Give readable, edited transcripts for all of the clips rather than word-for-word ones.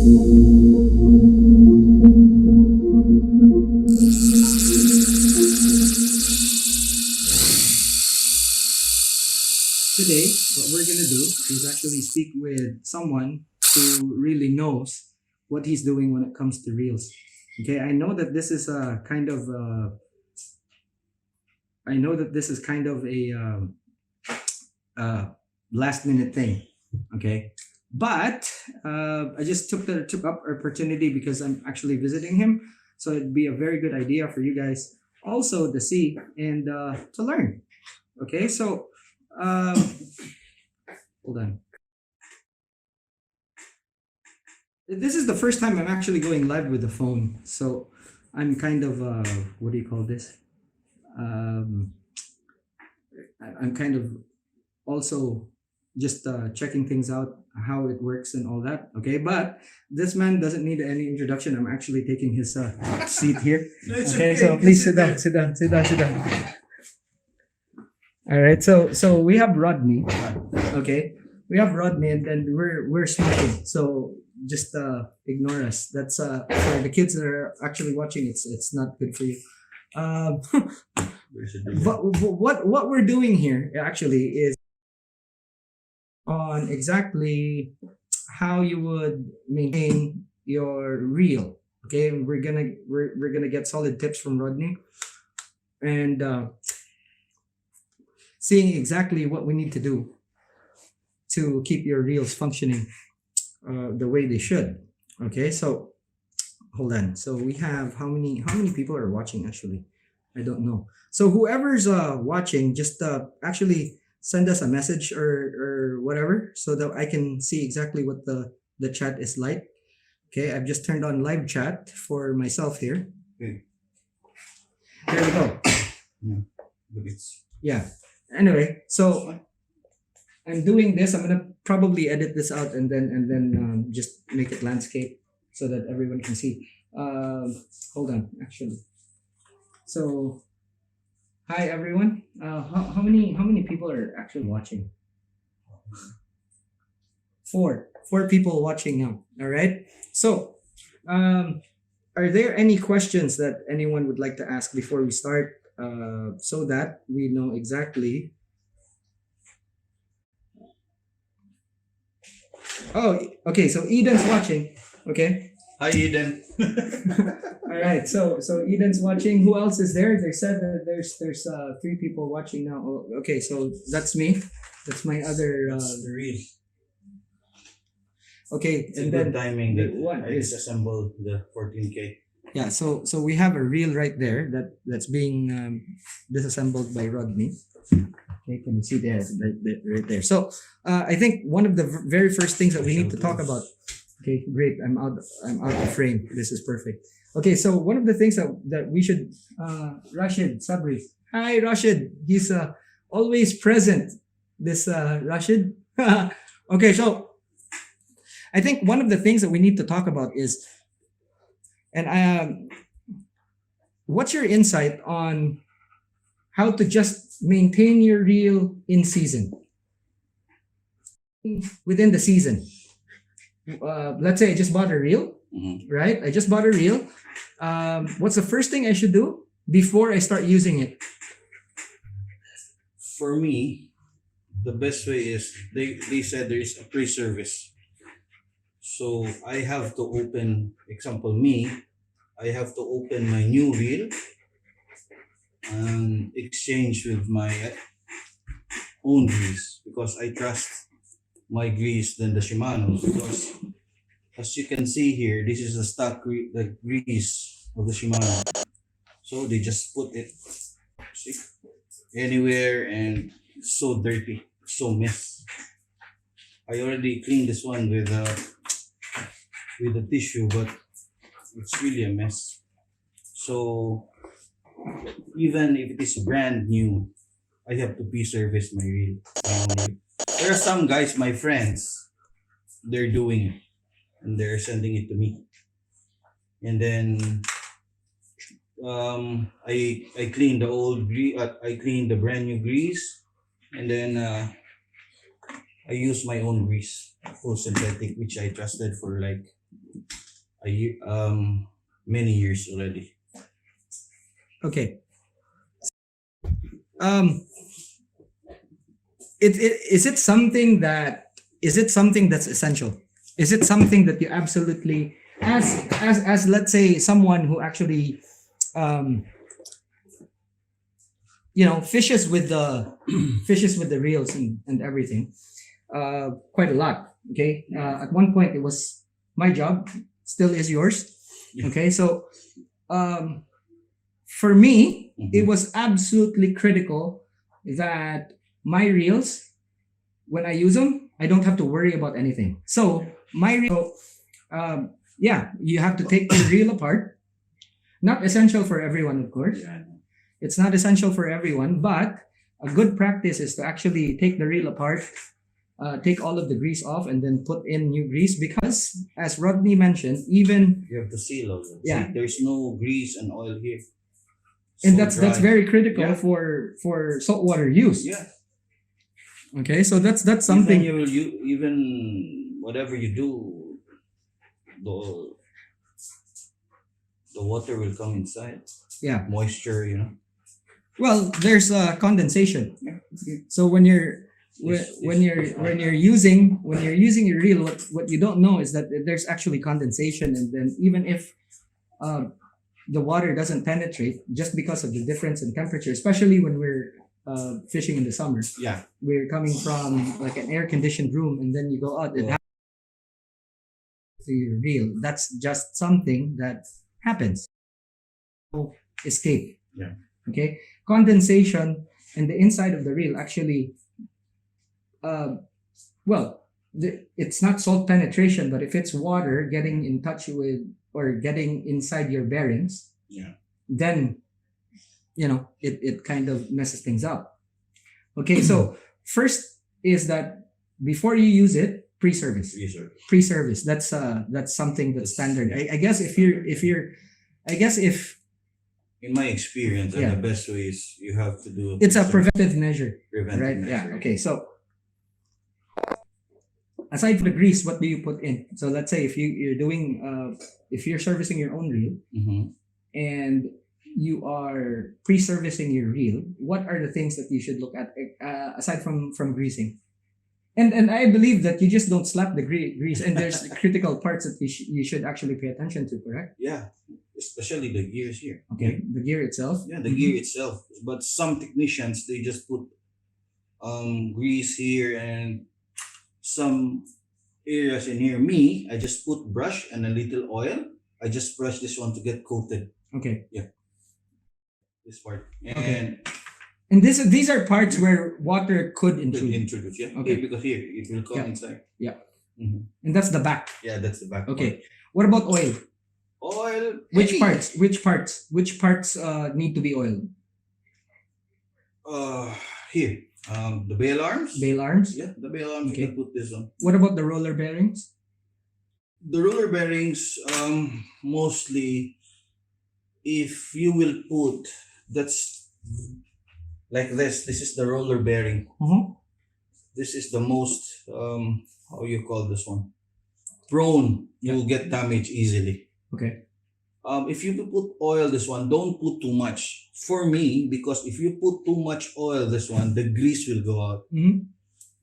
Today, what we're gonna do is actually speak with someone who really knows what he's doing when it comes to reels. Okay, I know that this is a kind of last minute thing. Okay, but I just took up opportunity because I'm actually visiting him, so it'd be a very good idea for you guys also to see and to learn. Okay, so hold on. This is the first time I'm actually going live with the phone, so I'm kind of what do you call this? I'm kind of also just checking things out, how it works and all that. Okay, but this man doesn't need any introduction. I'm actually taking his seat here. No, Okay, so please sit down. All right, so we have Roddnie. Okay, we have Roddnie, and then we're speaking. So just ignore us. That's for the kids that are actually watching. It's not good for you. But what we're doing here actually is on exactly how you would maintain your reel. Okay, we're gonna get solid tips from Roddnie, and seeing exactly what we need to do to keep your reels functioning the way they should. Okay, so hold on. So we have how many people are watching actually? I don't know. So whoever's watching, just actually send us a message or whatever so that I can see exactly what the chat is like. Okay, I've just turned on live chat for myself here. Okay. There we go. Yeah, but it's Yeah. Anyway, so I'm doing this. I'm gonna probably edit this out and then just make it landscape so that everyone can see. Hold on, actually. So, hi everyone. How many people are actually watching? Four people watching now. All right. So, are there any questions that anyone would like to ask before we start? So that we know exactly. Oh, okay. So Eden's watching. Okay. hi Eden. All right. So Eden's watching. Who else is there? They said that there's 3 people watching now. Oh, okay. So that's me. That's my other. The reel. Okay, It's and a then good timing that what I is disassembled the 14K. yeah. So we have a reel right there that's being disassembled by Roddnie. Okay, can you see there right there? So I think one of the very first things that we need to talk about. Okay, great. I'm out of frame. This is perfect. Okay, so one of the things that we should Rashid Sabri. Hi Rashid. He's always present. This Rashid. Okay, so I think one of the things that we need to talk about is, and what's your insight on how to just maintain your reel in season, within the season? Let's say I just bought a reel, right? I just bought a reel. What's the first thing I should do before I start using it? For me, the best way is they said there is a pre-service. So I have to open, example me, I have to open my new reel and exchange with my own grease because I trust my grease than the Shimano. Because as you can see here, this is the stock the grease of the Shimano. So they just put it see, anywhere and it's so dirty, so mess. I already cleaned this one with a tissue, but it's really a mess. So even if it is brand new, I have to pre-service my reel. There are some guys, my friends, they're doing it and they're sending it to me. And then I clean the old grease, I clean the brand new grease, and then I use my own grease, full synthetic, which I trusted for like a year, many years already. Okay. Um, is it something that's essential? Is it something that you absolutely, as let's say someone who actually um fishes with the fishes with the reels and everything quite a lot. Okay, at one point it was my job, still is yours. Yeah. Okay, so um for me it Mhm. was absolutely critical that my reels, when I use them, I don't have to worry about anything. So my reel, yeah, you have to take the reel apart. Not essential for everyone, of course. Yeah. It's not essential for everyone, but a good practice is to actually take the reel apart, take all of the grease off, and then put in new grease. Because, as Roddnie mentioned, even You have to seal also. Yeah. See, there's no grease and oil here. and So that's dry. very critical Yeah. for saltwater use. Yeah. Okay, so that's Even something. even whatever you do, the the water will come inside. Yeah. Moisture, you know. Well, there's condensation. Yeah. So when you're Yes, when yes. you're using your reel, what you don't know is that there's actually condensation, and then even if the water doesn't penetrate, just because of the difference in temperature, especially when we're fishing in the summer, Yeah. we're coming from like an air conditioned room, and then you go out and Yeah. to your reel. That's just something that happens. No escape. Yeah. Okay, condensation and the inside of the reel actually well, it's not salt penetration, but if it's water getting in touch with or getting inside your bearings, Yeah. then it kind of messes things up. Okay, so first is that before you use it, pre-service. Research. Pre-service. That's something that's standard. I guess if In my experience, Yeah. and the best way is you have to do it's a research, preventive measure, preventive right? measure. Yeah. Okay, so aside from the grease, what do you put in? So let's say if you're servicing your own reel Mhm. and you are pre-servicing your reel, what are the things that you should look at aside from greasing? And I believe that you just don't slap the grease, and there's critical parts that you should actually pay attention to, correct? Yeah. Especially the gears here. Okay, the gear itself. Yeah, the gear itself. But some technicians they just put grease here and some areas in here. Me, I just put brush and a little oil. I just brush this one to get coated. Okay, This part. Okay. And and these are parts where water could to intrude, introduce, yeah. Okay. Okay, because here it will come Yeah. inside. Yeah. Mhm. and that's the back. Yeah, that's the back. Okay, what about oil? part. Oil. Which heavy. parts? Which parts need to be oiled? Here. The bail arms. Bail arms. Yeah, the bail arms. Okay. You can put this on. What about the roller bearings? The roller bearings, mostly, if you will put, that's like this. This is the roller bearing. Uh-huh. This is the most, how you call this one? Prone to get damaged easily. Okay. If you put oil, this one, don't put too much. For me, because if you put too much oil, this one, the grease will go out. Mm-hmm.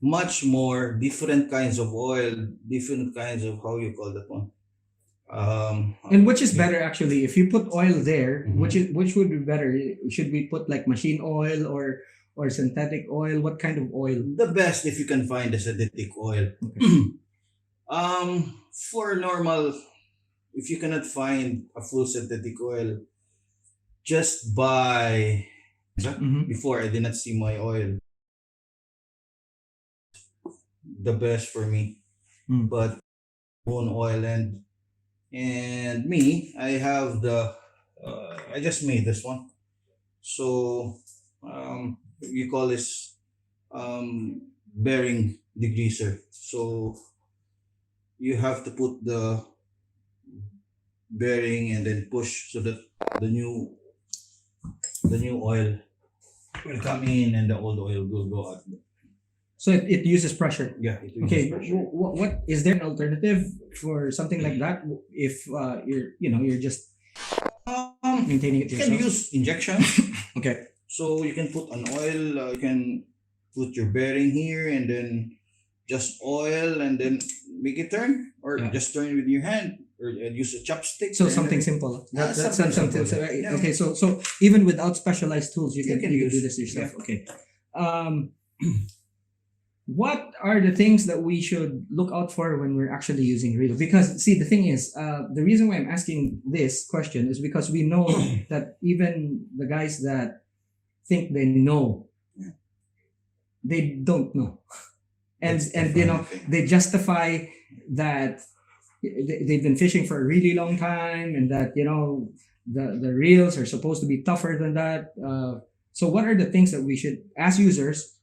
Much more different kinds of oil, different kinds of how you call that one. And which is better actually? If you put oil there, Mhm. which would be better? Should we put like machine oil or synthetic oil? What kind of oil? The best if you can find a synthetic oil. Okay. For normal, if you cannot find a full synthetic oil, just buy. Mhm. Before I did not see my oil. The best for me, Mm. but own oil and me, I have the. I just made this one, so we call this bearing degreaser. So you have to put the bearing and then push so that the new oil will come in and the old oil will go out. So it uses pressure. Yeah, it uses Okay, pressure. what is there an alternative for something like that? If you're just maintaining it You can yourself. use injections. Okay. So you can put an oil, you can put your bearing here and then just oil and then make it turn, or Yeah. just turn it with your hand, or use a chopstick. So and something then- simple. Yeah, That's something something. simple. So, Yeah. okay, so even without specialized tools, you can use. do this yourself. Okay. What are the things that we should look out for when we're actually using reel? Because see, the thing is, the reason why I'm asking this question is because we know that even the guys that think they know, Yeah. they don't know, and That's the and funny thing. they justify that they've been fishing for a really long time, and that the reels are supposed to be tougher than that. So what are the things that we should, as users,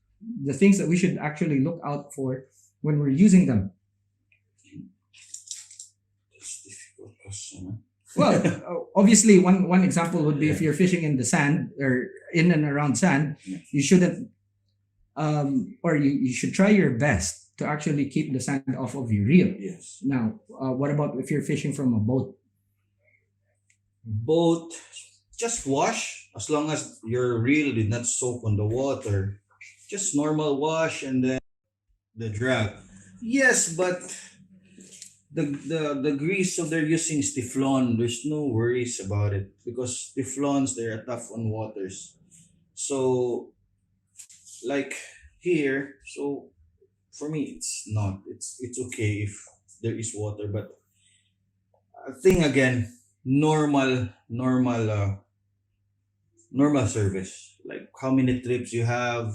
the things that we should actually look out for when we're using them? It's a difficult question. Well, obviously, one example would be if Yeah. you're fishing in the sand or in and around sand, Yeah. you shouldn't, or you should try your best to actually keep the sand off of your reel. Yes. Now, what about if you're fishing from a boat? Both, just wash as long as your reel did not soak on the water. Just normal wash and then the drag. Yes, but the grease so they're using is Teflon. There's no worries about it because Teflons they're tough on waters. So like here, so for me it's not. It's okay if there is water, but I think again normal service, like how many trips you have,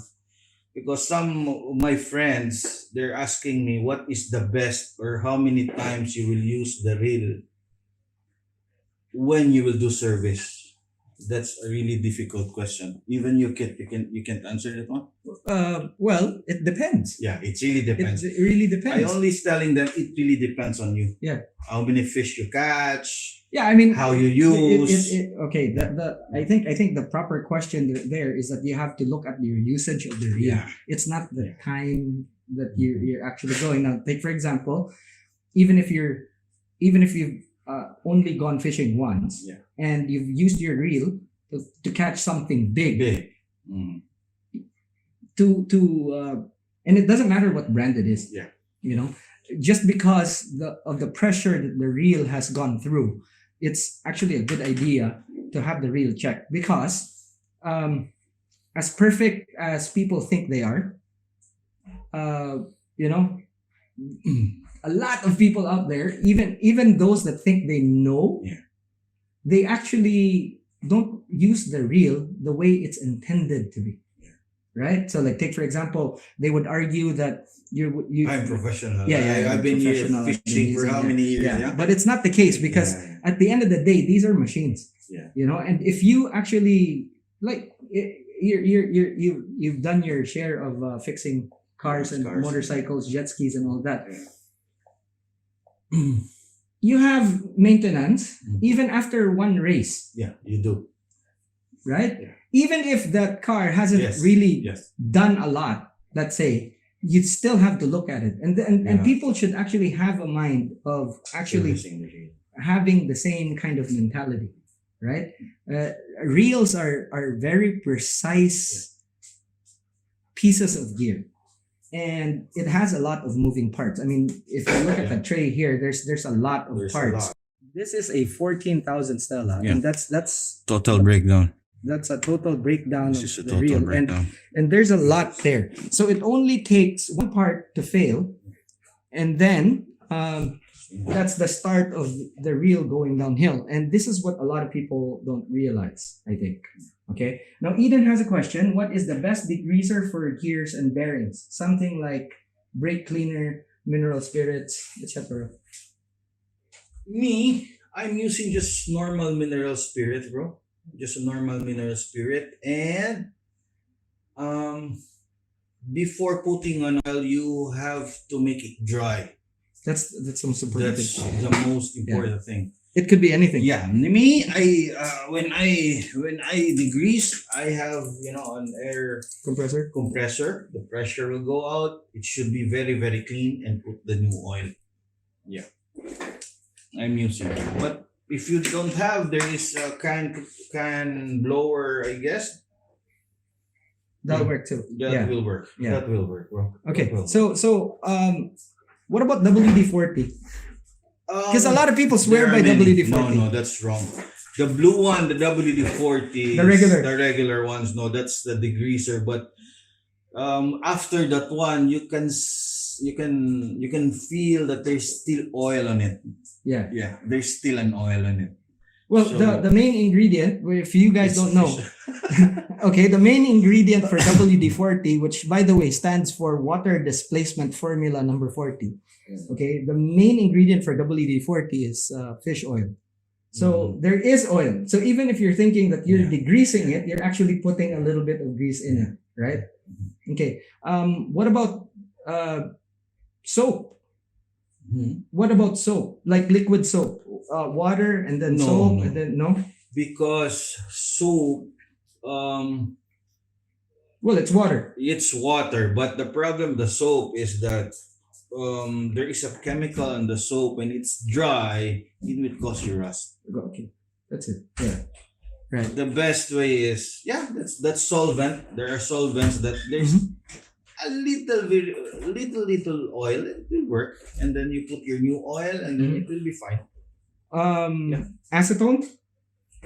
because some of my friends they're asking me what is the best or how many times you will use the reel when you will do service. That's a really difficult question. Even you can't answer that one. Well, it depends. Yeah, it really depends. It really I depends. only telling them it really depends on you. Yeah. How many fish you catch, Yeah, I mean, how you use. okay. I think the proper question there is that you have to look at your usage of the reel. Yeah. It's not the time that you're actually going. Now, take for example, even if you've only gone fishing once, Yeah. and you've used your reel to catch something big, Big. Mm. and it doesn't matter what brand it is. Yeah. Just because of the pressure that the reel has gone through, it's actually a good idea to have the reel checked, because as perfect as people think they are, you know, a lot of people out there, even those that think they know, Yeah. they actually don't use the reel the way it's intended to be. Right? So like, take for example, they would argue that you I'm professional. Yeah, I've been here professional, I've been fishing for using how it. many years? Yeah. Yeah. But it's not the case, because Yeah. at the end of the day, these are machines. Yeah. And if you actually like, you've done your share of fixing cars and Cars. motorcycles, jet skis, and all that. You have maintenance Mhm. even after one race, Yeah, you do. right? Yeah. Even if that car hasn't Yes. really Yes. done a lot, let's say, you still have to look at it, and Yeah. people should actually have a mind of actually Servicing the reel. having the same kind of mentality, right? Reels are very precise pieces of gear, and it has a lot of moving parts. I mean, if you look at the tray here, there's a lot of There's a parts. lot. This is a 14,000 Stella, Yeah. and that's Total breakdown. a total breakdown This is a of the total reel, breakdown. and there's a lot there. So it only takes one part to fail, and then that's the start of the reel going downhill. And this is what a lot of people don't realize, I think. Okay. Now Eden has a question. What is the best degreaser for gears and bearings? Something like brake cleaner, mineral spirits, etc. Me, I'm using just normal mineral spirit, bro. Just a normal mineral spirit. And before putting on oil, you have to make it dry. That's the most important That's thing. the most important thing. It could be anything. Yeah, me, when I degrease, I have an air Compressor. compressor. The pressure will go out. It should be very very clean and put the new oil. Yeah, I'm using it. But if you don't have, there is a can blower, I guess. That'll work too. That Yeah. will work. Yeah. That will work, bro. Okay. That will So what about WD-40? Because a lot of people swear there by are many. WD-40. No, that's wrong. The blue one, the WD-40, The regular. the regular ones. No, that's the degreaser. But after that one, you can feel that there's still oil on it. Yeah. Yeah, there's still an oil on it. Well, So- the main ingredient, if you guys It's don't know, okay, the main ingredient for WD-40, which by the way stands for water displacement formula number 40. Okay, the main ingredient for WD-40 is fish oil. So there is oil. So even if you're thinking that you're Yeah. degreasing it, you're actually putting a little bit of grease in it, right? Okay. What about soap? Mhm. What about soap? Like liquid soap, water and then No, soap no. and then no. Because soap, Well, it's water. it's water, but the problem the soap is that there is a chemical in the soap. When it's dry, it will cause you rust. Okay, that's it. Yeah, right. The best way is that's solvent. There are solvents that there's Mhm. a little oil. It will work, and then you put your new oil, and then it will be fine. Yeah. Acetone.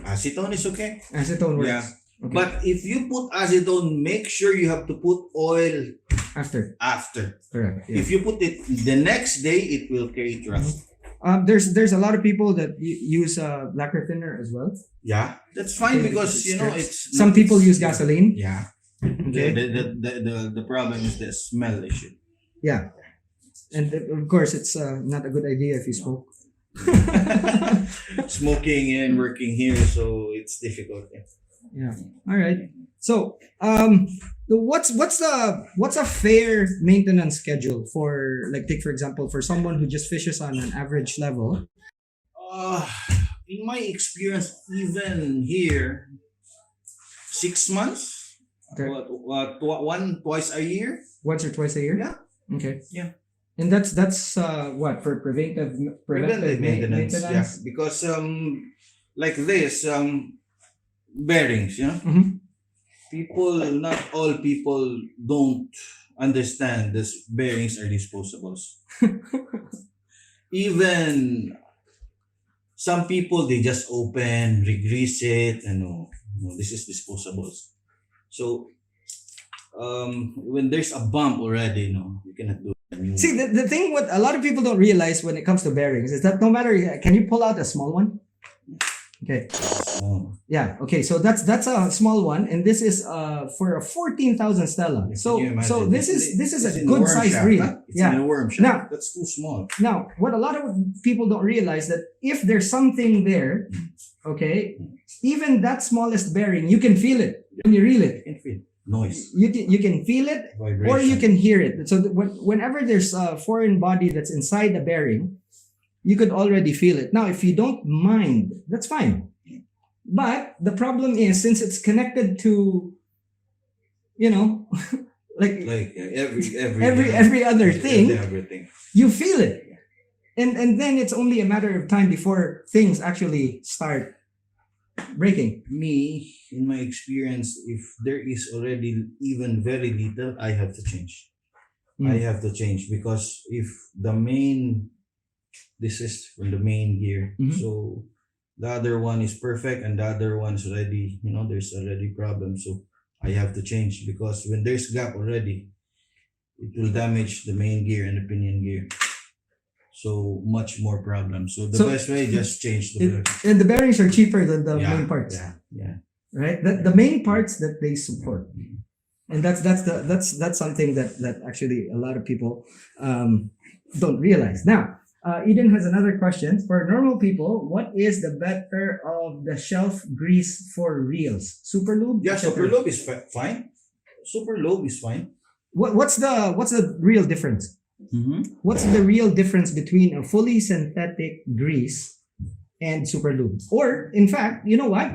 Acetone is okay. Acetone works. Yeah. Okay. But if you put acetone, make sure you have to put oil After, after. correct. Yeah. If you put it the next day, it will create rust. There's a lot of people that use lacquer thinner as well. Yeah, that's fine Okay, because it's you know strips. it's Some people use yeah. gasoline. Yeah. Okay. The problem is the smell issue. Yeah, and of course it's not a good idea if you smoke. Smoking and working here, so it's difficult. Yeah. Yeah. All right. So, what's a fair maintenance schedule for, like, take for example, for someone who just fishes on an average level? Uh, in my experience, even here, 6 months. Okay. Twice a year. Once or twice a year? Yeah. Okay. Yeah. And that's what for preventive Maintenance. Yeah, because like this bearings, Mhm. not all people don't understand this bearings are disposables. Even some people they just open, regrease it, and no, this is disposables. So when there's a bump already, you cannot do a new See, the thing what a lot of people don't realize when it comes to bearings is that no matter, can you pull out a small one? Okay. one. Yeah. Okay. So that's a small one, and this is for a 14,000 Stella. So Can you imagine? so this is It's a in the good worm size shaft, reel. huh? It's Yeah. in a worm shaft. Now- That's too small. Now, what a lot of people don't realize that if there's something there, okay, even that smallest bearing, you can feel it when you reel it. You can feel noise, You can feel it, vibration. or you can hear it. So whenever there's a foreign body that's inside the bearing, you could already feel it. Now, if you don't mind, that's fine. But the problem is, since it's connected to, like every other thing, everything. you feel it. And then it's only a matter of time before things actually start breaking. Me, in my experience, if there is already even very little, I have to change. Mm. I have to change because if this is from the main gear, Mhm. so the other one is perfect and the other one's already, there's already problem. So I have to change because when there's gap already, it will damage the main gear and the pinion gear. So much more problem. So the So- best way, just change the bearing. And the bearings are cheaper than the Yeah, main parts, Yeah. right? The main parts that they support. And that's something that actually a lot of people don't realize. Now, Eden has another question. For normal people, what is the better of the shelf grease for reels? Super lube? Yeah, etc.? super lobe is fine. Super lobe is fine. What's the real difference? Mm-hmm. What's the real difference between a fully synthetic grease and super lube. Or in fact, you know what?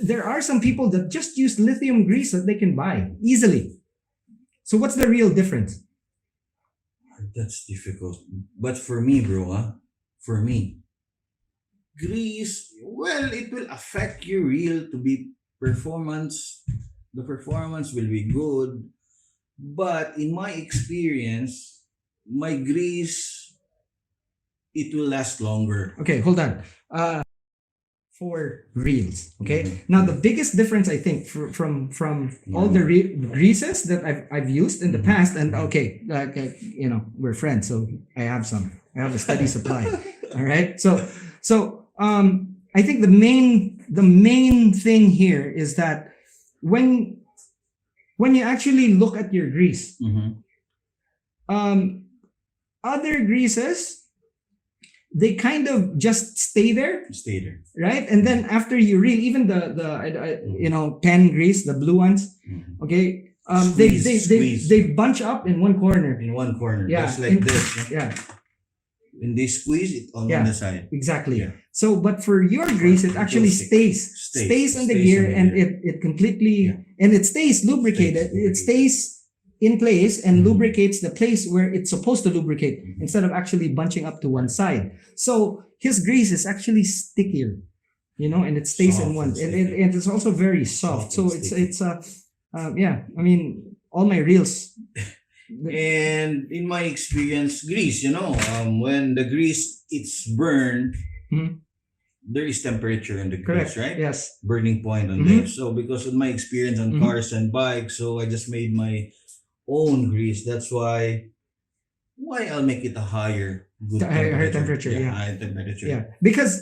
There are some people that just use lithium grease that they can buy easily. So what's the real difference? That's difficult. But for me, bro, for me, grease, well, it will affect your reel to be performance. The performance will be good. But in my experience, my grease, it will last longer. Okay, hold on. For reels, okay. Mhm. Now the biggest difference I think from all the greases that I've used in the past, and okay, like you know, we're friends, so I have a steady supply. All right, so I think the main thing here is that when you actually look at your grease, other greases, they kind of just stay there, right? And then after you reel, even the you know, pen grease, the blue ones, okay, they bunch up in one corner. Yeah, just like this. Yeah, When they squeeze it on the side. exactly. Yeah. So, but for your grease, it actually stays in the gear, and it completely, and it stays lubricated. It stays in place and lubricates the place where it's supposed to lubricate, instead of actually bunching up to one side. So his grease is actually stickier, you know, and it stays in one, and it's also very soft. So it's yeah, I mean, all my reels. And in my experience, grease, you know, when the grease it's burned, there is temperature in the grease, Correct. right? Yes. Burning point on there. So because of my experience on cars and bikes, so I just made my own grease. That's why I'll make it a higher Higher temperature. Yeah. High temperature. Yeah. Because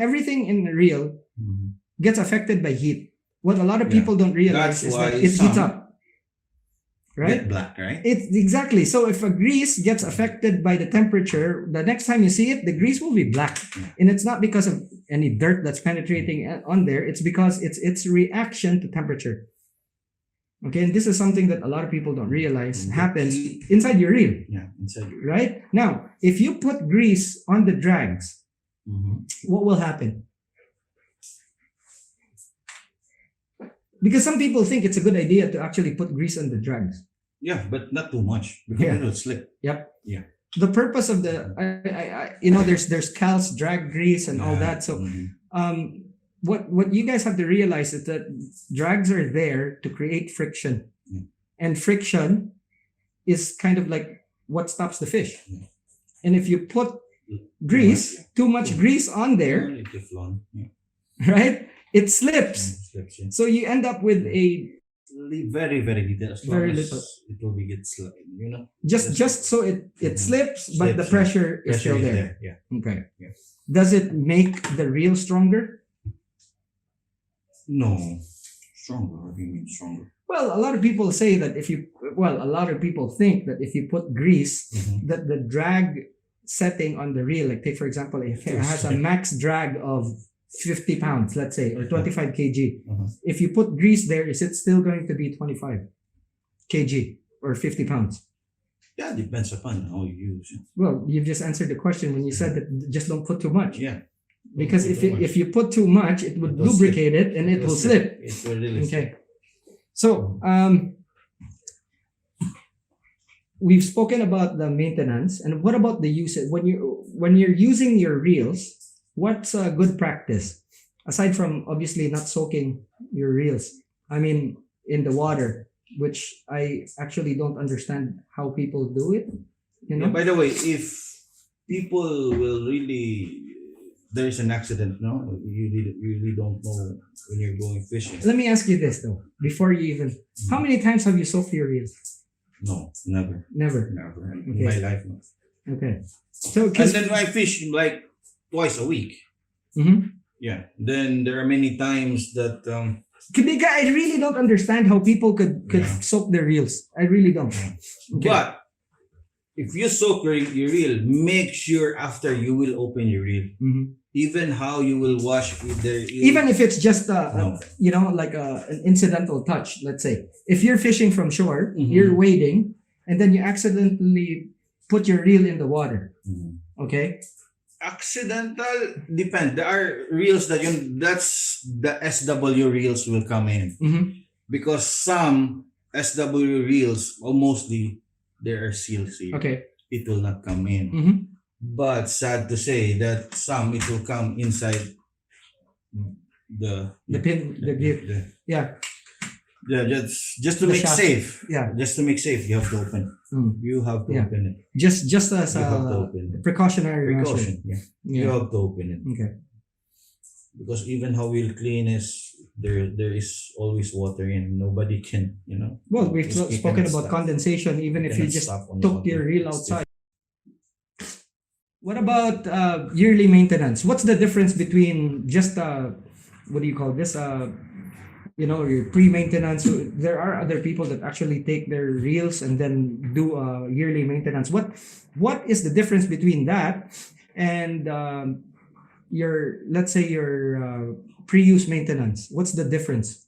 everything in the reel gets affected by heat. What a lot of people don't realize is that it heats up. Right? Get black, right? It's exactly. So if a grease gets affected by the temperature, the next time you see it, the grease will be black. And it's not because of any dirt that's penetrating on there. It's because it's reaction to temperature. Okay, and this is something that a lot of people don't realize happens inside your reel. Yeah, inside your reel. Right? Now, if you put grease on the drags, what will happen? Because some people think it's a good idea to actually put grease on the drags. Yeah, but not too much, because it will slip. Yep. Yeah. The purpose of the, you know, there's Cal's drag grease and all that. So, what you guys have to realize is that drags are there to create friction, and friction is kind of like what stops the fish. And if you put grease, too much grease on there, right? It slips. So you end up with a very little. As very long as little. it will be you know. Just so it slips, but the pressure is still there. Yeah. Okay. Yeah. Does it make the reel stronger? No. Stronger. What do you mean stronger? Well, a lot of people say that a lot of people think that if you put grease, that the drag setting on the reel, like take for example, if it has a max drag of 50 pounds, let's say, or 25 kg. If you put grease there, is it still going to be 25 kg or 50 pounds? Yeah, it depends upon how you use it. Well, you've just answered the question when you said that just don't put too much. Yeah. Because if you put too much, it would lubricate it and it will slip. It will really Okay. So, we've spoken about the maintenance, and what about the usage? When you're using your reels, what's a good practice aside from obviously not soaking your reels? I mean, in the water, which I actually don't understand how people do it. You know. Yeah, by the way, if people will really, there's an accident, no, you really don't know when you're going fishing. Let me ask you this though, before you even, how many times have you soaked your reels? No, never. Never. In my life, no. Okay. So, And then I fish like twice a week. Yeah. Then there are many times that I really don't understand how people could soak their reels. I really don't. Okay. But if you soak your reel, make sure after you will open your reel. Even how you will wash it, even if it's just you know, like an incidental touch. Let's say if you're fishing from shore, you're wading, and then you accidentally put your reel in the water. Okay, Accidental depend. There are reels that that's the SW reels will come in because some SW reels, or mostly there are seals here. Okay. It will not come in. But sad to say that some it will come inside The pin, the gear. Yeah. Yeah, just to The make shaft. safe. Yeah. Just to make safe, you have to open. You have to Yeah. open it. Just as You have to a open it. precautionary Precaution. measure. Yeah. You Yeah. have to open it Okay. because even how we'll clean is there is always water in. Nobody can Well, we've you spoken cannot about stop. condensation, even if you cannot just stop on took water. your reel It's outside. What about yearly maintenance? What's the difference between just what do you call this? Your pre-maintenance. So there are other people that actually take their reels and then do yearly maintenance. What is the difference between that and let's say your pre-use maintenance? What's the difference?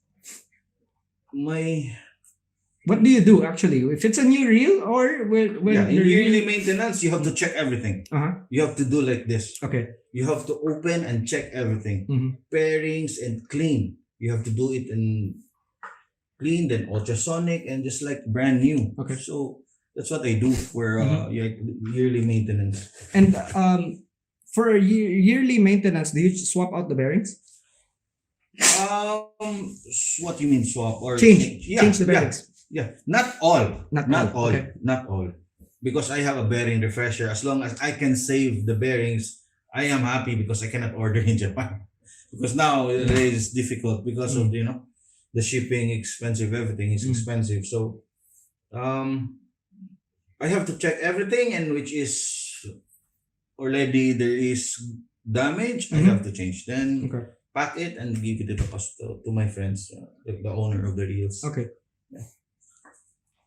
What do you do actually? If it's a new reel or when in you're yearly maintenance, you have to check everything. You have to do like this. Okay. You have to open and check everything. Pairings and clean. You have to do it in clean, then ultrasonic, and just like brand new. Okay. So that's what I do for yearly maintenance. And for a yearly maintenance, do you swap out the bearings? What you mean swap or Change the bearings? Yeah, not all. Not all. Okay. Not all. Because I have a bearing refresher. As long as I can save the bearings, I am happy because I cannot order in Japan. Because now it is difficult because of the shipping expensive, everything is expensive. So I have to check everything, and which is already there is damage, I have to change. Then pack it and give it to my friends, the owner of the reels. Okay. Yeah.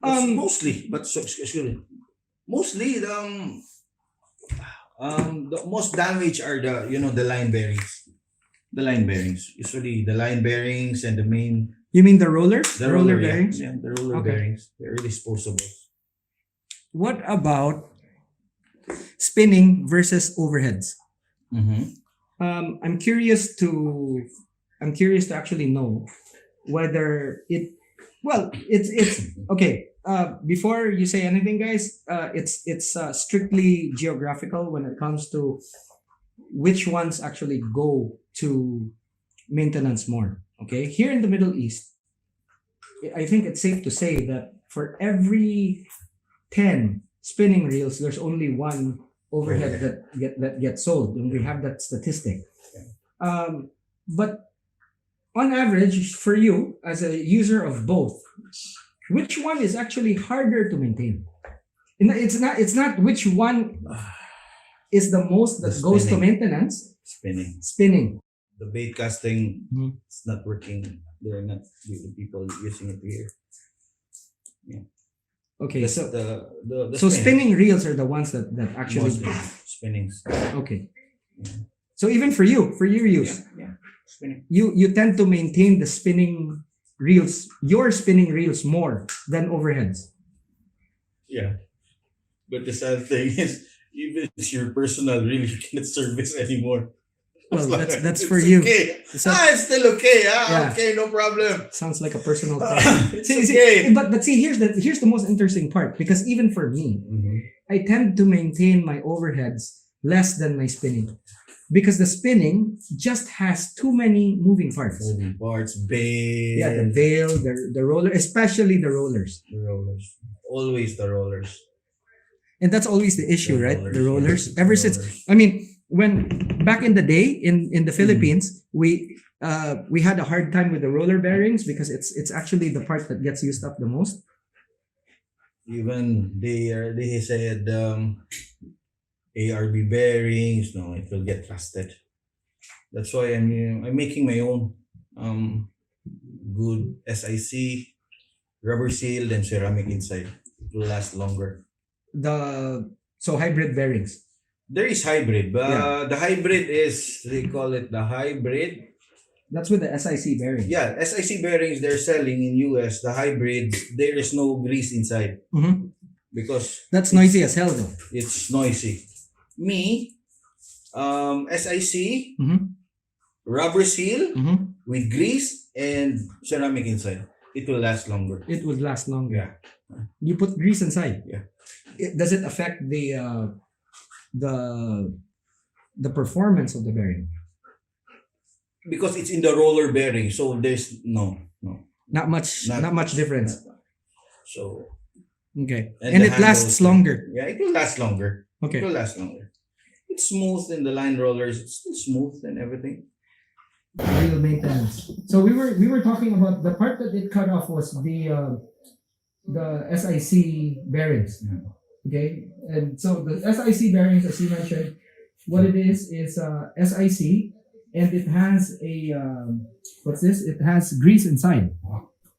Mostly the most damage are the line bearings. The line bearings. Usually the line bearings and the main. You mean the rollers? The roller yeah. bearings? Yeah, the roller bearings. They're disposable. What about spinning versus overheads? I'm curious to actually know whether it's okay. Before you say anything, guys, it's strictly geographical when it comes to which ones actually go to maintenance more. Okay, here in the Middle East, I think it's safe to say that for every 10 spinning reels, there's only one overhead that gets sold, and we have that statistic. But on average, for you as a user of both, which one is actually harder to maintain? And it's not which one is the most that goes to maintenance. Spinning. The bait casting is not working. They're not the people using it here. Yeah. Okay, That's so the spinning reels are the ones that actually spinnings. Okay. Yeah. So even for your use, Spinning. You tend to maintain the spinning reels, your spinning reels more than overheads. Yeah. But the sad thing is, even your personal reel, you cannot service anymore. Well, that's for you. Okay. It's still okay. Yeah. Okay, no problem. Sounds like a personal thing. It's okay. But see, here's the most interesting part, because even for me, I tend to maintain my overheads less than my spinning, because the spinning just has too many moving parts. Bail. Yeah, the veil, the roller, especially the rollers. The rollers. Always the rollers. And that's always the issue, right? The rollers. Yeah. Ever since, I mean, when back in the day in the Philippines, we had a hard time with the roller bearings because it's actually the part that gets used up the most. Even they said ARB bearings, no, it will get rusted. That's why I'm making my own good SIC, rubber sealed, and ceramic inside. It will last longer. So hybrid bearings. There is hybrid, but the hybrid is, they call it the hybrid. That's with the SIC bearings. Yeah, SIC bearings they're selling in US. The hybrids, there is no grease inside. Mm-hmm. Because that's noisy as hell though. It's noisy. Me, SIC, Mm-hmm. rubber seal Mm-hmm. with grease and ceramic inside. It will last longer. It would last longer. Yeah. You put grease inside. Yeah. Does it affect the the performance of the bearing? Because it's in the roller bearing, so there's no. Not much difference. So Okay. And And the it lasts handles, longer. yeah, it will last longer. It Okay. will last longer. It's smooth in the line rollers. It's still smooth and everything. Real maintenance. So we were talking about the part that it cut off was the SIC bearings. Yeah. Okay. And so the SIC bearings, as you mentioned, what it is SIC, and it has a what's this? It has grease inside.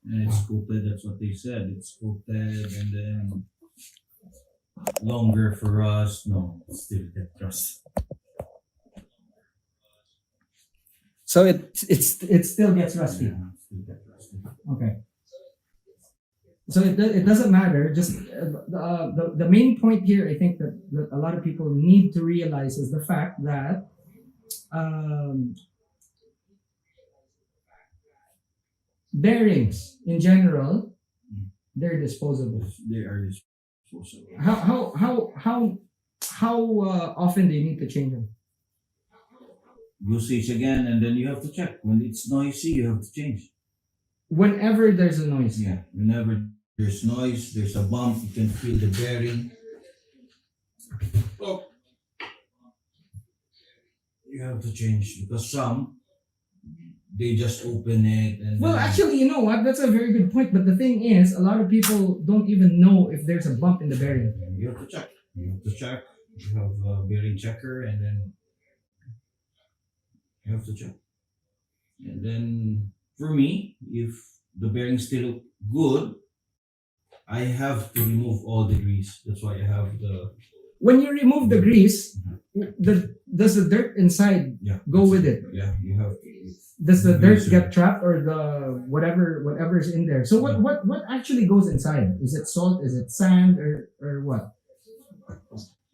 And it's coated, that's what they said. It's coated and then longer for us. No, it's still get rust. So it still gets rusty. Yeah, still get rusty. Okay. So it doesn't matter. Just the main point here, I think that a lot of people need to realize is the fact that bearings in general, they're disposable. They are disposable. How often do you need to change them? Usage again, and then you have to check. When it's noisy, you have to change. Whenever there's a noise. Yeah, whenever there's noise, there's a bump, you can feel the bearing. Oh. You have to change because some they just open it and Well, then- actually, you know what? That's a very good point. But the thing is, a lot of people don't even know if there's a bump in the bearing. you have to check. You have to check. You have a bearing checker, and then you have to check. And then for me, if the bearings still look good, I have to remove all the grease. That's why I have the When you remove the grease, does the dirt inside go with it? Yeah, you have. Does the dirt Grease, get trapped, or the whatever's in there? So what actually goes inside? Is it salt? Is it sand, or what?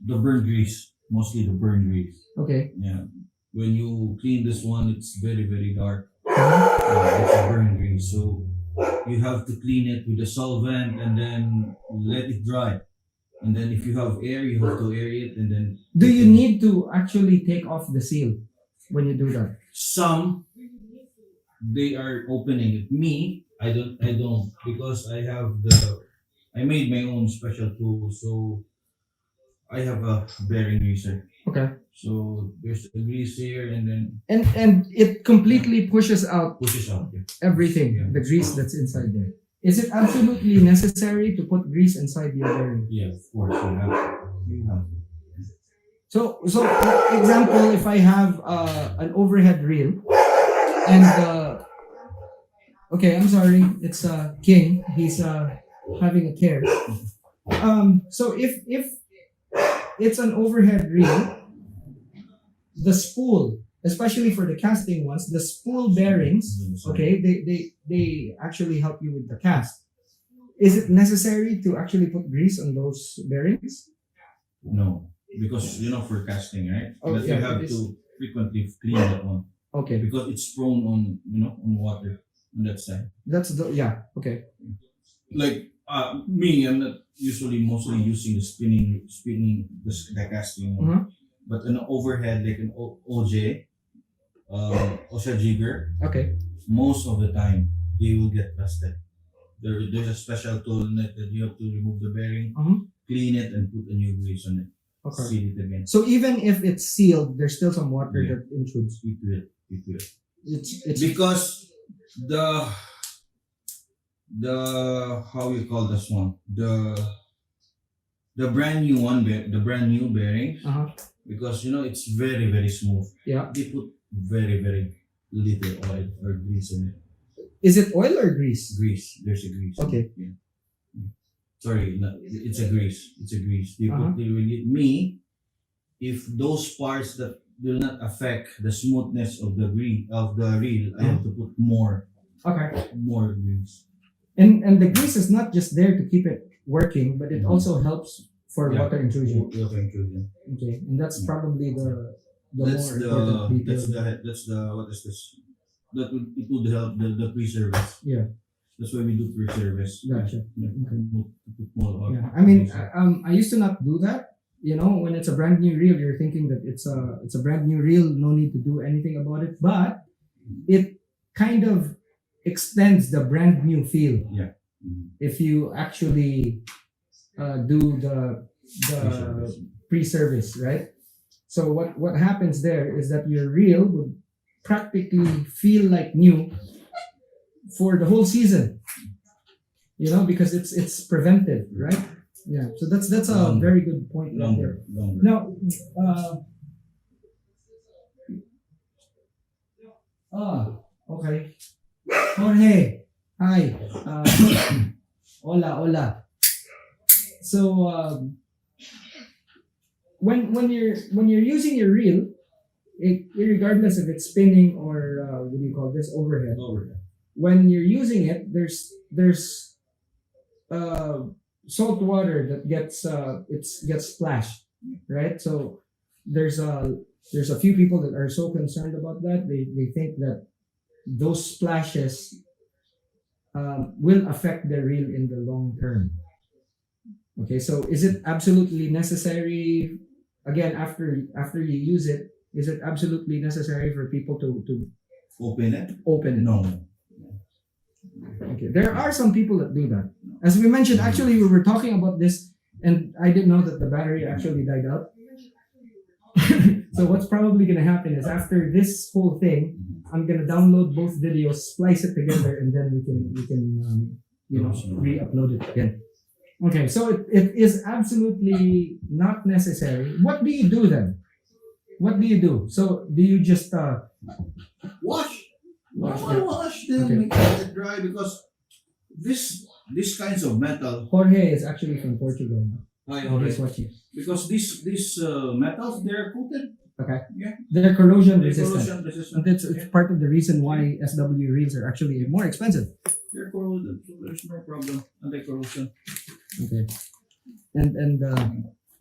The burn grease, mostly the burn grease. Okay. Yeah. When you clean this one, it's very, very dark. Uh-huh. It's a burn grease. So you have to clean it with a solvent and then let it dry. And then if you have air, you have to air it and then. Do you need to actually take off the seal when you do that? Some, they are opening it. Me, I don't because I made my own special tool. So I have a bearing greaser. Okay. So there's a grease here and then And it completely pushes out pushes out. Yeah. everything, Yeah. the grease that's inside there. Is it absolutely necessary to put grease inside your bearing? Yeah, of course you have to. You have to. So for example, if I have an overhead reel, and okay, I'm sorry, it's King. He's having a care. So if it's an overhead reel, the spool, especially for the casting ones, the spool bearings, okay, they actually help you with the cast. Is it necessary to actually put grease on those bearings? No, because for casting, right? Oh, But yeah, you have it is. to frequently clean that one Okay, because it's prone on on water on that side. that's okay. Like me, I'm not mostly using the spinning the casting one. Mhm. But an overhead like an OJ, OSHA jigger, Okay. most of the time they will get rusted. There's a special tool in it that you have to remove the bearing, Mhm. clean it, and put a new grease on it. Okay. Seal it again. So even if it's sealed, there's still some water Yeah. that intrudes. It will. It's Because the how you call this one, the brand new one, the brand new bearings, uh-huh. because it's very, very smooth. Yeah. They put very, very little oil or grease in it. Is it oil or grease? Grease. There's a grease. Okay. Yeah. Sorry, it's a grease. It's a grease. They Uh-huh. put me, if those parts that will not affect the smoothness of the reel, I have to put more Okay. grease. And the grease is not just there to keep it working, but it Mhm. also helps for Yeah. water intrusion. Water intrusion. Okay. And that's probably That's more the important detail. that's the what is this? That would it would help the pre-service. Yeah, That's why we do pre-service. gotcha. Yeah. Okay. Put more Yeah, I mean, I used to not do that. You know, when it's a brand new reel, you're thinking that it's a brand new reel, no need to do anything about it. But it kind of extends the brand new feel Yeah. Mhm. if you actually do the Pre-service. pre-service, right? So what happens there is that your reel would practically feel like new for the whole season. You know, because it's preventive, right? Yeah. So that's a Longer. very good point right there. Longer. Now, okay. Jorge, hi. Hola, hola. So when you're using your reel, regardless if it's spinning or what do you call this, overhead. Overhead. When you're using it, there's salt water that gets splashed, right? So there's a few people that are so concerned about that. They think that those splashes will affect the reel in the long term. Okay, so is it absolutely necessary? Again, after you use it, is it absolutely necessary for people to Open it? open it? No. Okay, there are some people that do that. As we mentioned, actually, we were talking about this, and I didn't know that the battery actually died out. So what's probably gonna happen is after this whole thing, I'm gonna download both videos, splice it together, and then we can re-upload it again. Okay, so it is absolutely not necessary. What do you do then? What do you do? So do you just Wash. Wash, Normal yeah. wash them, Okay. make it dry because this kinds of metal. Jorge is actually from Portugal. He's watching. Because these metals they're coated. Okay. Yeah. They're corrosion They're resistant. corrosion resistant. And it's part of the reason why SW reels are actually more expensive. They're corroded, so there's no problem. Anti-corrosion. Okay. And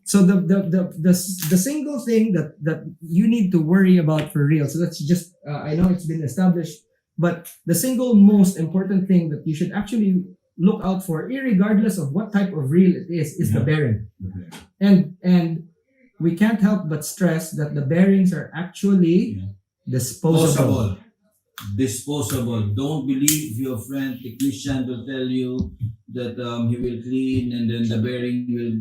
so the single thing that you need to worry about for real. So that's just I know it's been established, but the single most important thing that you should actually look out for, irregardless of what type of reel it is the Yeah. bearing. Okay. And we can't help but stress that the bearings are actually Yeah. disposable. Disposable. Don't believe your friend technician will tell you that he will clean and then the bearing will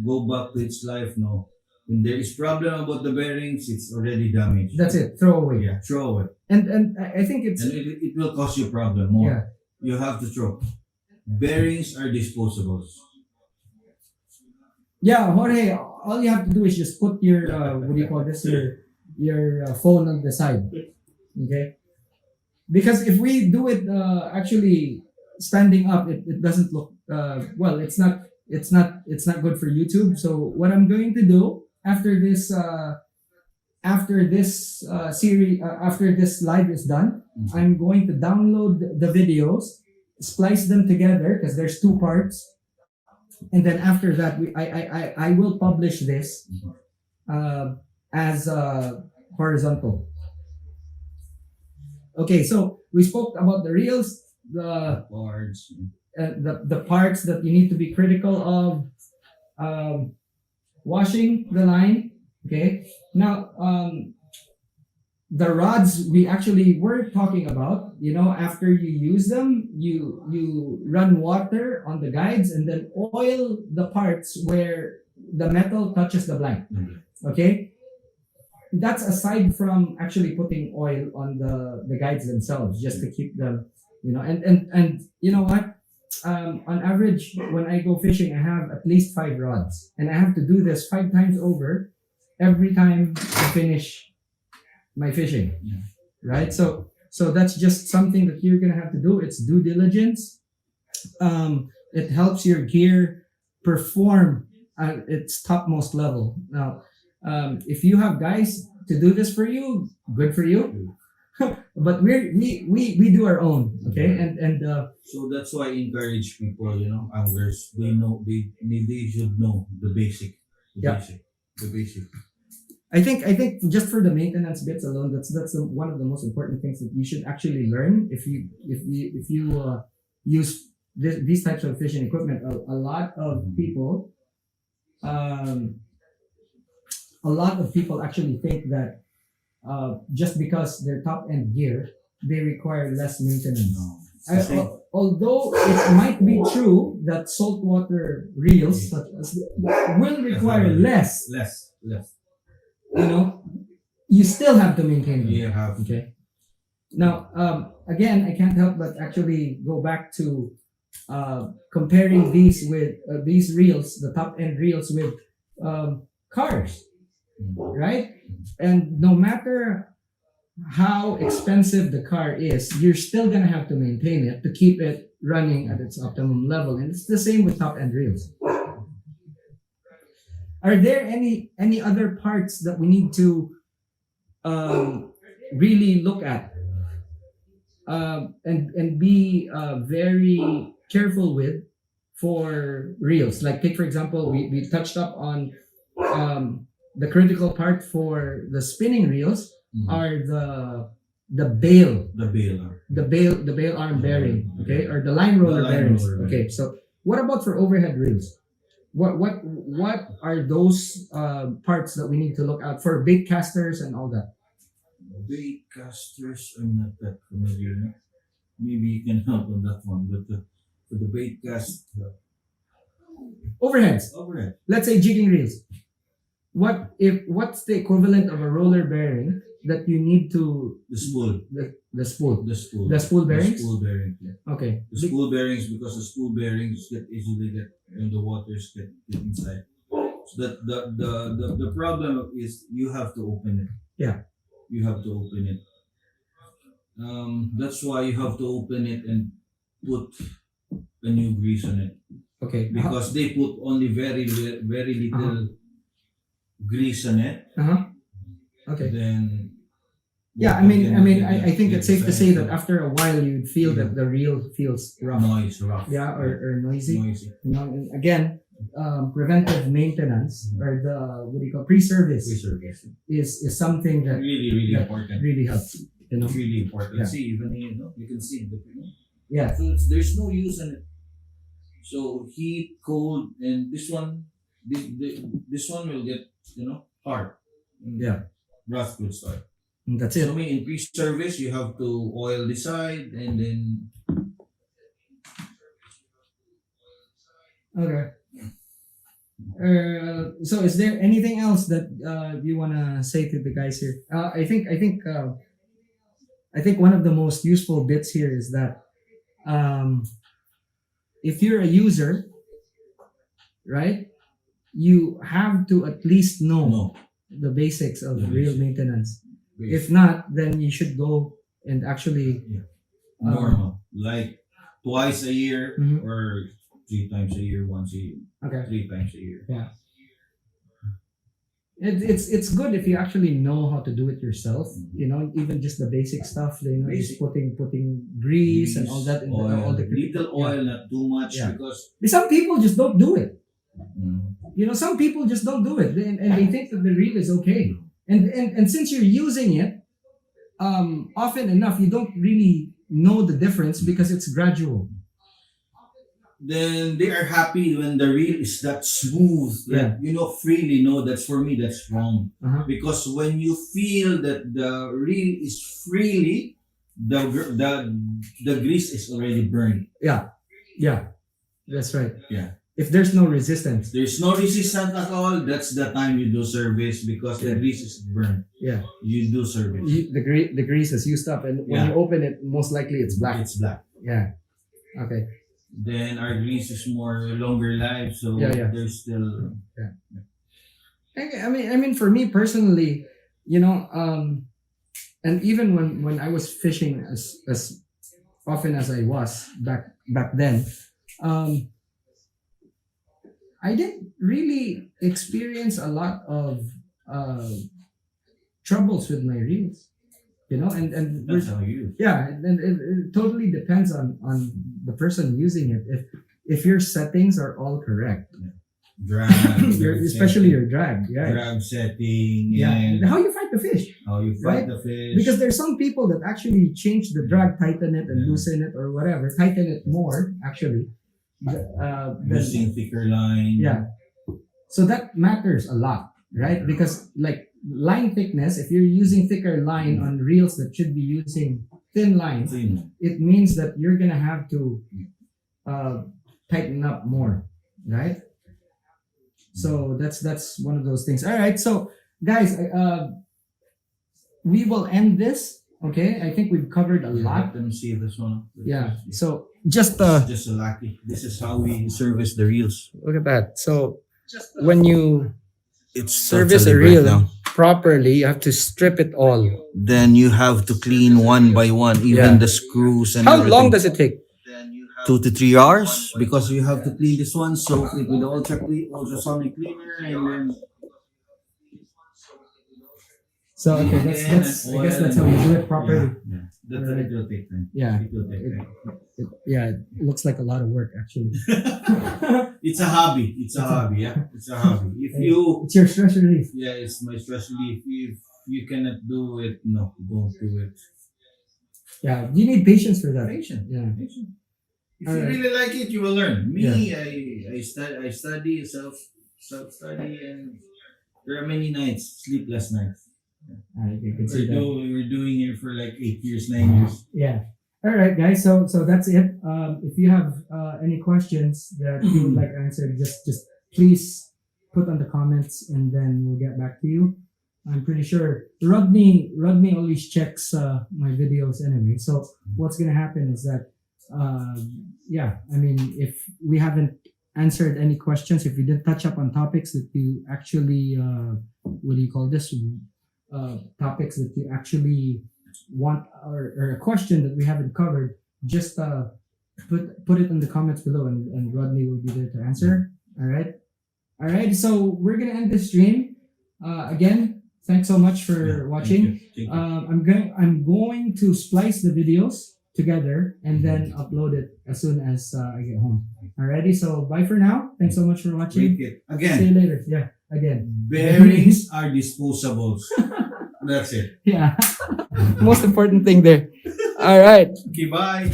go back to its life. No. When there is problem about the bearings, it's already damaged. That's it. Throw away. Yeah, throw it. And I think it's And it will cause you problem more. yeah. You have to throw. Bearings are disposables. Yeah, Jorge, all you have to do is just put your what do you call this, your phone on the side, okay? Because if we do it actually standing up, it doesn't look well. It's not good for YouTube. So what I'm going to do after this series after this live is done, I'm going to download the videos, splice them together because there's two parts. And then after that, I will publish this as horizontal. Okay, so we spoke about the reels, the Boards. the parts that you need to be critical of, washing the line. Okay, now the rods we actually were talking about, after you use them, you run water on the guides and then oil the parts where the metal touches the blank. Okay, that's aside from actually putting oil on the guides themselves, just to keep them, and you know what, on average when I go fishing, I have at least 5 rods, and I have to do this 5 times over every time I finish my fishing. Yeah. Right, so that's just something that you're gonna have to do. It's due diligence. It helps your gear perform at its topmost level. Now, if you have guys to do this for you, good for you. But we do our own, okay? And So that's why I encourage people, anglers, they should know the basic. Yeah. The basic. I think just for the maintenance bits alone, one of the most important things that you should actually learn if you use these types of fishing equipment. A lot of people, um, a lot of people actually think that just because they're top end gear, they require less maintenance. No. It's the same. Although it might be true that saltwater reels such as will require less, Less. you know, you still have to maintain them. You have. Okay. Now, again, I can't help but actually go back to comparing these with these reels, the top end reels, with cars, right? And no matter how expensive the car is, you're still gonna have to maintain it to keep it running at its optimum level, and it's the same with top end reels. Are there any other parts that we need to really look at and be very careful with for reels? Like, take for example, we touched up on the critical part for the spinning reels are the bail The baler. the bail arm bearing, okay, or the line roller The line bearings. roller Okay, so what about for overhead reels? What are those parts that we need to look out for, bait casters and all that? Bait casters, I'm not that familiar. No? Maybe you can help on that one, but for the bait cast, Overheads, overhead. let's say jigging reels. What's the equivalent of a roller bearing that you need to The spool. the spool? The spool. The spool bearings? The spool bearing. Yeah. Okay. The spool bearings, because the spool bearings get easily get when the waters get inside. So that the problem is you have to open it. Yeah. You have to open it. That's why you have to open it and put a new grease on it, Okay. because they put only very little grease on it. Okay. Then Yeah, what you can do with I think the it's safe to say that sensor. after a while you'd feel that the reel feels rough. Noise, rough. Yeah, or noisy. Noisy. You know, and again, preventive maintenance or the what do you call pre-service Reservice. is something that Really that important. really helps. You know. Really important. Yeah. See, even you can see the Yeah. so there's no use in it. So heat, cold, and this one will get hard. And Yeah. rust will start. And that's So it. in pre-service, you have to oil the side and then Okay. So is there anything else that you wanna say to the guys here? I think one of the most useful bits here is that if you're a user, right, you have to at least know no. the basics of The real basic. maintenance. If not, then you should go and actually Normal, like twice a year Mhm. or 3 times a year, once a year, okay. 3 times a year. It's good if you actually know how to do it yourself. You know, even just the basic stuff. You know, just Basic. putting grease and all that, and oil, all the little oil, not too much, Yeah. because Some people just don't do it. mm, You know, some people just don't do it, and they think that the reel is okay. And since you're using it, often enough, you don't really know the difference because it's gradual. then they are happy when the reel is that smooth, that freely. No, that's for me, that's wrong. Because when you feel that the reel is freely, the grease is already burned. Yeah, that's right. Yeah. If there's no resistance. There's no resistance at all. That's the time you do service, because the grease is burned. Yeah. You do service. The grease is used up, and when you open it, most likely it's black. It's black. Yeah. Okay. Then our grease is more longer life, so Yeah. there's still. I mean, for me personally, you know, and even when I was fishing as often as I was back then, I didn't really experience a lot of troubles with my reels. You know, and That's how you. yeah, and it totally depends on the person using it. If your settings are all correct, especially your drag. Yeah. drag setting, Yeah. and How you fight the fish. how you Right? fight the fish. Because there's some people that actually change the drag, tighten it and Yeah. loosen it or whatever, tighten it more actually. using thicker line. Yeah. So that matters a lot, right? Because like line thickness, if you're using thicker line on reels that should be using thin line, Thin. it means that you're gonna have to tighten up more, right? So that's one of those things. All right, so guys, we will end this. Okay, I think we've covered a lot. Let them see this one. Yeah. So just Just a lucky. This is how we service the reels. look at that. So when you It's service a totally reel breakdown. properly, you have to strip it all. Then you have to clean one by one, even Yeah. the screws and How everything. long does it take? 2 to 3 hours, because you have to clean this one, soak it with the ultrasonic cleaner, and then So okay, that's I guess that's how you do it properly. Yeah. That's it will take time. Yeah. It will take time. Yeah, it looks like a lot of work actually. It's a hobby. It's a hobby. Yeah, it's a hobby. If you, It's your stress relief. yeah, it's my stress relief. If you cannot do it, no, don't do it. Yeah, you need patience for that. Patient. Yeah. Patient. If All you right. really like it, you will learn. Me, I study self study, and there are many nights, sleepless nights. You can see that. We're doing it for like 8 years, 9 years. Yeah. All right, guys. So that's it. If you have any questions that you would like answered, just please put on the comments, and then we'll get back to you. I'm pretty sure Roddnie always checks my videos anyway. So what's gonna happen is that I mean, if we haven't answered any questions, if we didn't touch up on topics that you actually what do you call this? Topics that you actually want, or a question that we haven't covered, just put it in the comments below, and Roddnie will be there to answer. All right. So we're gonna end this stream. Again, thanks so much for watching. Thank you. I'm going to splice the videos together and then upload it as soon as I get home. Alrighty, so bye for now. Thanks so much for watching. Break it. See Again, you later. Yeah, again. bearings are disposables. That's it. Yeah. Most important thing there. All right. Okay, bye.